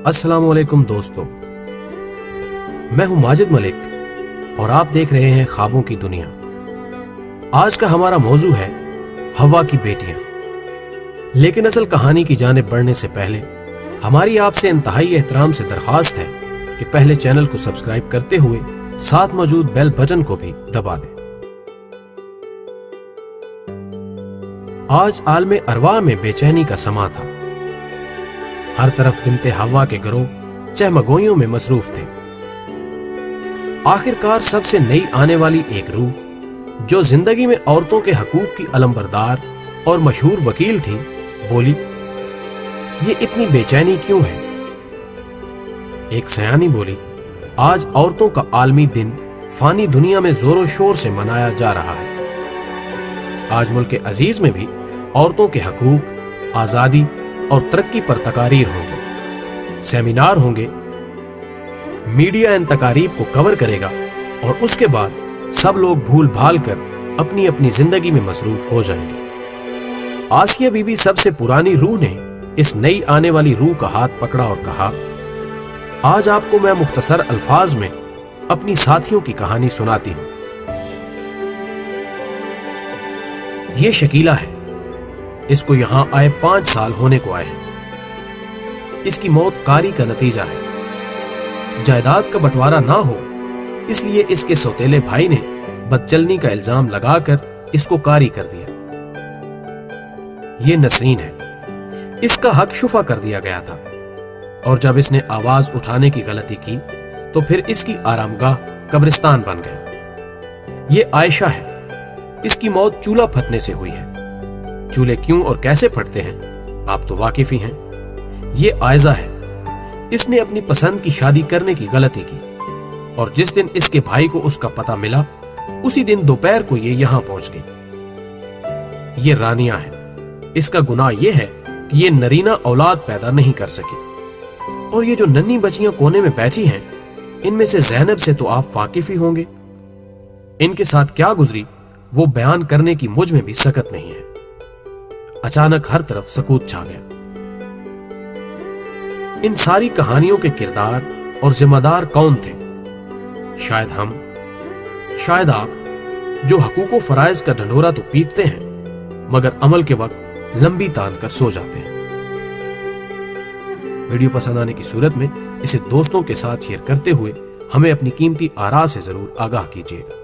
अस्सलाम वालेकुम दोस्तों, मैं हूं माजिद मलिक और आप देख रहे हैं ख्वाबों की दुनिया। आज का हमारा मौजू है हवा की बेटियां। लेकिन असल कहानी की जानिब बढ़ने से पहले हमारी आपसे इंतहाई एहतराम से दरख्वास्त है कि पहले चैनल को सब्सक्राइब करते हुए साथ मौजूद बेल बटन को भी दबा दें। आज आलमे अरवा में बेचैनी का समा था। हर तरफ बिनते हवा के गिरोह चहमगोइयों में मसरूफ थे। आखिरकार सबसे नई आने वाली एक रूह जो जिंदगी में औरतों के हकूक की अलंबरदार और मशहूर वकील थी, बोली, ये इतनी बेचैनी क्यों है? एक सयानी बोली, आज औरतों का आलमी दिन फानी दुनिया में जोरों शोर से मनाया जा रहा है। आज मुल्क अजीज में भी औरतों के हकूक, आजादी और तरक्की पर तकारीर होंगे, सेमिनार होंगे, मीडिया इन तकारीब को कवर करेगा और उसके बाद सब लोग भूल भाल कर अपनी अपनी जिंदगी में मसरूफ हो जाएंगे। आसिया बीबी सबसे पुरानी रूह ने इस नई आने वाली रूह का हाथ पकड़ा और कहा, आज आपको मैं मुख्तसर अल्फाज में अपनी साथियों की कहानी सुनाती हूं। ये शकीला है। इसको यहां आए 5 साल होने को आए हैं। इसकी मौत कारी का नतीजा है। जायदाद का बंटवारा ना हो इसलिए इसके सौतेले भाई ने बदचलनी का इल्जाम लगाकर इसको कारी कर दिया। ये नसरीन है। इसका हक शुफा कर दिया गया था और जब इसने आवाज उठाने की गलती की तो फिर इसकी आरामगाह कब्रिस्तान बन गया। ये आयशा है। इसकी मौत चूल्हा फटने से हुई है। चूल्हे क्यों और कैसे फटते हैं आप तो वाकिफ ही हैं। ये आयजा है। इसने अपनी पसंद की शादी करने की गलती की और जिस दिन इसके भाई को उसका पता मिला उसी दिन दोपहर को ये यहां पहुंच गई। ये रानिया है। इसका गुनाह यह है कि ये नरीना औलाद पैदा नहीं कर सकी। और ये जो नन्ही बच्चियां कोने में बैठी हैं, इनमें से ज़ैनब से तो आप वाकिफ ही होंगे। इनके साथ क्या गुजरी वो बयान करने की मुझ में भी सकत नहीं है। अचानक हर तरफ सकूत छा गया। इन सारी कहानियों के किरदार और जिम्मेदार कौन थे? शायद हम, शायद आप, जो हकूक फराइज का ढंढोरा तो पीटते हैं मगर अमल के वक्त लंबी तान कर सो जाते हैं। वीडियो पसंद आने की सूरत में इसे दोस्तों के साथ शेयर करते हुए हमें अपनी कीमती आरा से जरूर आगाह कीजिएगा।